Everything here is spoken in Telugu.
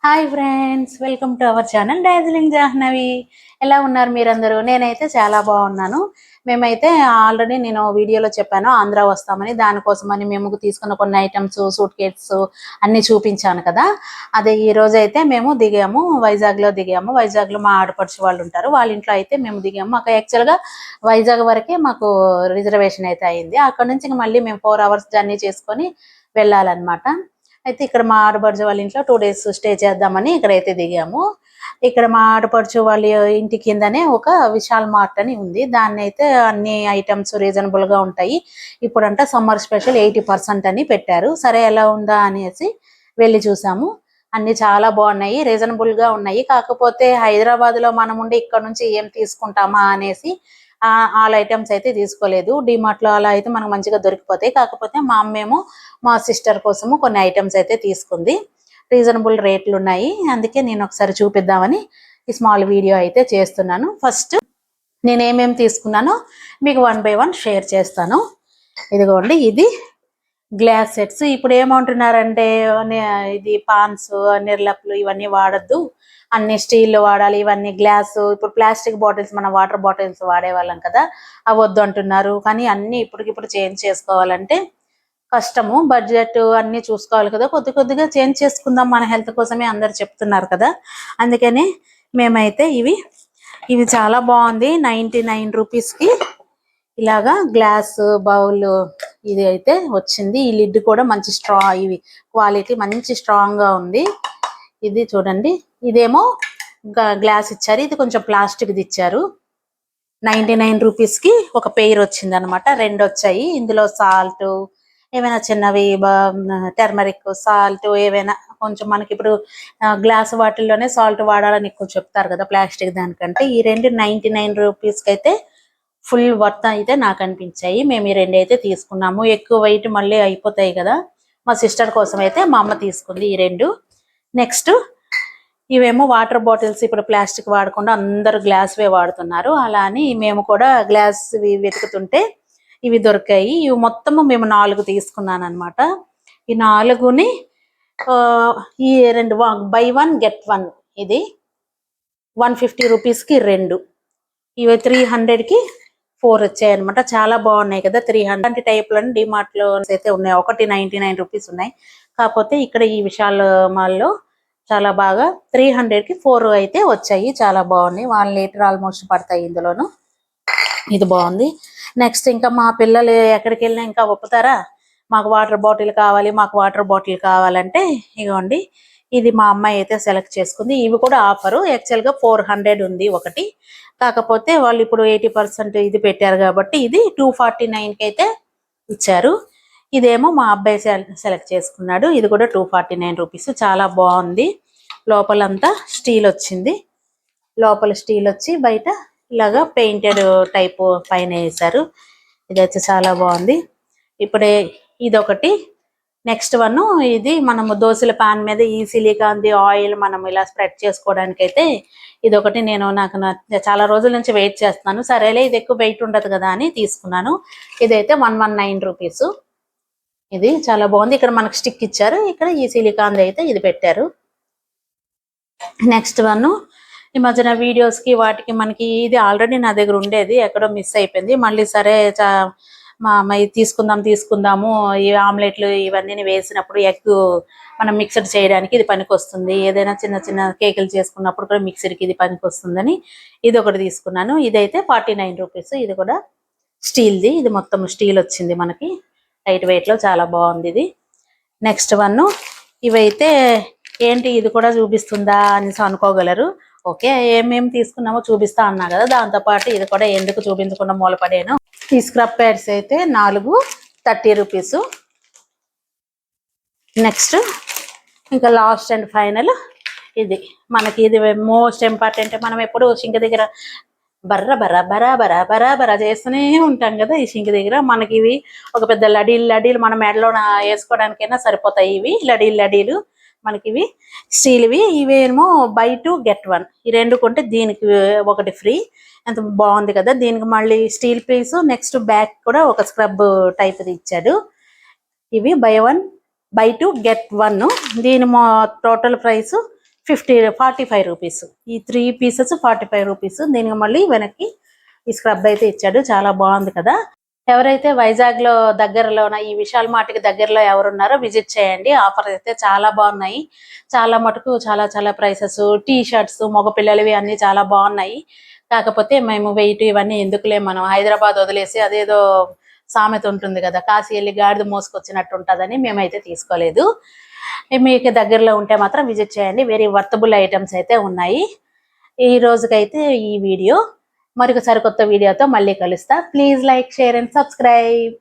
Hi friends, welcome to our channel Darjeeling Jahnavi. ఎలా ఉన్నారు మీరందరూ? నేనైతే చాలా బాగున్నాను. మేమైతే ఆల్రెడీ నేను వీడియోలో చెప్పాను ఆంధ్ర వస్తామని. దానికోసమని మేము తీసుకున్న కొన్ని ఐటమ్స్, సూట్ కేట్స్ అన్నీ చూపించాను కదా. అదే ఈ రోజు అయితే మేము దిగాము, వైజాగ్లో దిగాము. వైజాగ్లో మా ఆడపడుచు వాళ్ళు ఉంటారు, వాళ్ళ ఇంట్లో అయితే మేము దిగాము. మాకు యాక్చువల్గా వైజాగ్ వరకే మాకు రిజర్వేషన్ అయితే అయింది. అక్కడ నుంచి మళ్ళీ మేము 4 hours జర్నీ చేసుకొని వెళ్ళాలన్నమాట. అయితే ఇక్కడ మా ఆడపడుచు వాళ్ళ ఇంట్లో 2 days స్టే చేద్దామని ఇక్కడైతే దిగాము. ఇక్కడ మా ఆడపడుచు వాళ్ళ ఇంటి కిందనే ఒక విశాల్ మార్ట్ అని ఉంది. దాన్ని అయితే అన్ని ఐటమ్స్ రీజనబుల్ గా ఉంటాయి. ఇప్పుడంట సమ్మర్ స్పెషల్ 80% అని పెట్టారు. సరే ఎలా ఉందా అనేసి వెళ్ళి చూసాము. అన్ని చాలా బాగున్నాయి, రీజనబుల్ గా ఉన్నాయి. కాకపోతే హైదరాబాద్ లో మనం ఉండి ఇక్కడ నుంచి ఏం తీసుకుంటామా అనేసి ఆల్ ఐటమ్స్ అయితే తీసుకోలేదు. డిమార్ట్ లో అలా అయితే మనకు మంచిగా దొరికిపోతాయి. కాకపోతే మా అమ్మేమో మా సిస్టర్ కోసము కొన్ని ఐటమ్స్ అయితే తీసుకుంది. రీజనబుల్ రేట్లు ఉన్నాయి, అందుకే నేను ఒకసారి చూపిద్దామని ఈ స్మాల్ వీడియో అయితే చేస్తున్నాను. ఫస్ట్ నేను ఏమేమి తీసుకున్నానో మీకు 1 by 1 షేర్ చేస్తాను. ఇదిగోండి, ఇది గ్లాస్ సెట్స్. ఇప్పుడు ఏమంటున్నారంటే ఇది పాన్స్, నిర్లప్లు ఇవన్నీ వాడద్దు, అన్ని స్టీల్ వాడాలి, ఇవన్నీ గ్లాస్. ఇప్పుడు ప్లాస్టిక్ బాటిల్స్, మన వాటర్ బాటిల్స్ వాడేవాళ్ళం కదా, అవి వద్దు అంటున్నారు. కానీ అన్ని ఇప్పటికిప్పుడు చేంజ్ చేసుకోవాలంటే కష్టము, బడ్జెట్ అన్ని చూసుకోవాలి కదా. కొద్ది కొద్దిగా చేంజ్ చేసుకుందాం, మన హెల్త్ కోసమే అందరు చెప్తున్నారు కదా. అందుకని మేమైతే ఇవి చాలా బాగుంది. 99 రూపీస్కి ఇలాగా గ్లాస్ బౌల్ ఇది అయితే వచ్చింది. ఈ లిడ్ కూడా మంచి ఇవి క్వాలిటీ మంచి స్ట్రాంగ్ గా ఉంది. ఇది చూడండి, ఇదేమో గ్లాస్ ఇచ్చారు, ఇది కొంచెం ప్లాస్టిక్ది ఇచ్చారు. 99 రూపీస్కి ఒక పెయిర్ వచ్చింది అనమాట. 2 వచ్చాయి. ఇందులో సాల్ట్, ఏమైనా చిన్నవి టర్మరిక్, సాల్ట్, ఏవైనా కొంచెం మనకి ఇప్పుడు గ్లాస్ వాటిల్లోనే సాల్ట్ వాడాలని ఎక్కువ చెప్తారు కదా ప్లాస్టిక్ దానికంటే. ఈ 2 99 రూపీస్కి అయితే ఫుల్ వర్త్ అయితే నాకు అనిపించాయి. మేము ఈ 2 అయితే తీసుకున్నాము. ఎక్కువ వెయిట్ మళ్ళీ అయిపోతాయి కదా. మా సిస్టర్ కోసం అయితే మా అమ్మ తీసుకుంది ఈ 2. నెక్స్ట్ ఇవేమో వాటర్ బాటిల్స్. ఇప్పుడు ప్లాస్టిక్ వాడకుండా అందరూ గ్లాస్వే వాడుతున్నారు. అలా అని మేము కూడా గ్లాస్ వెతుకుతుంటే ఇవి దొరికాయి. ఇవి మొత్తము మేము 4 తీసుకున్నాను అనమాట. ఈ 4ని ఈ 2 buy 1 get 1, ఇది 150 రూపీస్కి 2. ఇవి 300కి 4 వచ్చాయి అనమాట. చాలా బాగున్నాయి కదా. 300 టైప్లను డిమార్ట్ లో అయితే ఉన్నాయి. ఒకటి 99 రూపీస్ ఉన్నాయి. కాకపోతే ఇక్కడ ఈ విశాల్ మాల్లో చాలా బాగా 300కి 4 అయితే వచ్చాయి. చాలా బాగున్నాయి. 1 లీటర్ ఆల్మోస్ట్ పడతాయి ఇందులోను. ఇది బాగుంది. నెక్స్ట్ ఇంకా మా పిల్లలు ఎక్కడికి వెళ్ళినా ఇంకా ఒప్పుతారా, మాకు వాటర్ బాటిల్ కావాలి, మాకు వాటర్ బాటిల్ కావాలంటే ఇగోండి, ఇది మా అమ్మాయి అయితే సెలెక్ట్ చేసుకుంది. ఇవి కూడా ఆఫరు. యాక్చువల్గా 400 ఉంది ఒకటి. కాకపోతే వాళ్ళు ఇప్పుడు 80% ఇది పెట్టారు కాబట్టి ఇది 249కి అయితే ఇచ్చారు. ఇదేమో మా అబ్బాయి సెలెక్ట్ చేసుకున్నాడు. ఇది కూడా 249 రూపీస్. చాలా బాగుంది. లోపలంతా స్టీల్ వచ్చింది. లోపల స్టీల్ వచ్చి బయట ఇలాగా పెయింటెడ్ టైప్ పైన వేసారు. ఇదైతే చాలా బాగుంది. ఇప్పుడే ఇదొకటి. నెక్స్ట్ వన్, ఇది మనము దోశల పాన్ మీద ఈ సిలికాన్ది ఆయిల్ మనం ఇలా స్ప్రెడ్ చేసుకోవడానికి అయితే ఇదొకటి. నాకు చాలా రోజుల నుంచి వెయిట్ చేస్తున్నాను. సరేలే, ఇది ఎక్కువ వెయిట్ ఉండదు కదా అని తీసుకున్నాను. ఇదైతే 119 రూపీస్. ఇది చాలా బాగుంది. ఇక్కడ మనకు స్టిక్ ఇచ్చారు, ఇక్కడ ఈ సిలికాన్ అయితే ఇది పెట్టారు. నెక్స్ట్ వన్, ఈ మధ్యన వీడియోస్కి వాటికి మనకి ఇది ఆల్రెడీ నా దగ్గర ఉండేది, ఎక్కడో మిస్ అయిపోయింది. మళ్ళీ సరే మా అమ్మాయి తీసుకుందాము, ఈ ఆమ్లెట్లు ఇవన్నీ వేసినప్పుడు ఎగ్ మనం మిక్సర్ చేయడానికి ఇది పనికి వస్తుంది. ఏదైనా చిన్న చిన్న కేకులు చేసుకున్నప్పుడు కూడా మిక్సర్కి ఇది పనికి వస్తుందని ఇది ఒకటి తీసుకున్నాను. ఇదైతే 49 రూపీస్. ఇది కూడా స్టీల్ది. ఇది మొత్తం స్టీల్ వచ్చింది మనకి, లైట్ వెయిట్లో చాలా బాగుంది ఇది. నెక్స్ట్ వన్, ఇవైతే ఏంటి ఇది కూడా చూపిస్తుందా అని అనుకోగలరు. ఓకే, ఏమేమి తీసుకున్నామో చూపిస్తా అన్నా కదా, దాంతోపాటు ఇది కూడా ఎందుకు చూపించకుండా మూలపడాను. ఈ స్క్రబ్ ప్యాడ్స్ అయితే 4 30 రూపీస్. నెక్స్ట్ ఇంకా లాస్ట్ అండ్ ఫైనల్ ఇది. మనకి ఇది మోస్ట్ ఇంపార్టెంట్. మనం ఎప్పుడు సింక్ దగ్గర బర్రా చేస్తూనే ఉంటాం కదా. ఈ సింక్ దగ్గర మనకి ఇవి ఒక పెద్ద లడీలు మన మెడలో వేసుకోవడానికైనా సరిపోతాయి. ఇవి లడీలు మనకి ఇవి స్టీల్వి. ఇవేమో buy 2 get 1. ఈ 2 కొంటే దీనికి ఒకటి ఫ్రీ. ఎంత బాగుంది కదా. దీనికి మళ్ళీ స్టీల్ పీస్, నెక్స్ట్ బ్యాక్ కూడా ఒక స్క్రబ్ టైప్ది ఇచ్చాడు. ఇవి buy 2 get 1. దీని టోటల్ ప్రైస్ 45 రూపీస్. ఈ 3 పీసెస్ 45 రూపీస్. దీనికి మళ్ళీ వెనక్కి ఈ స్క్రబ్ అయితే ఇచ్చాడు. చాలా బాగుంది కదా. ఎవరైతే వైజాగ్లో దగ్గరలోన ఈ విశాల్ మార్ట్కి దగ్గరలో ఎవరున్నారో విజిట్ చేయండి. ఆఫర్ అయితే చాలా బాగున్నాయి. చాలా మటుకు చాలా చాలా ప్రైసెస్, టీ షర్ట్స్ మగపిల్లలవి అన్నీ చాలా బాగున్నాయి. కాకపోతే మేము వెయిట్ ఇవన్నీ ఎందుకులే, మనం హైదరాబాద్ వదిలేసి అదేదో సామెత ఉంటుంది కదా, కాశీ వెళ్ళి గాడిద మోసుకొచ్చినట్టు ఉంటుందని మేమైతే తీసుకోలేదు. మీకు దగ్గరలో ఉంటే మాత్రం విజిట్ చేయండి. వెరీ వర్తబుల్ ఐటమ్స్ అయితే ఉన్నాయి. ఈ రోజుకైతే ఈ వీడియో. మరొక సరికొత్త వీడియోతో మళ్ళీ కలుస్తా. Please like, share and subscribe.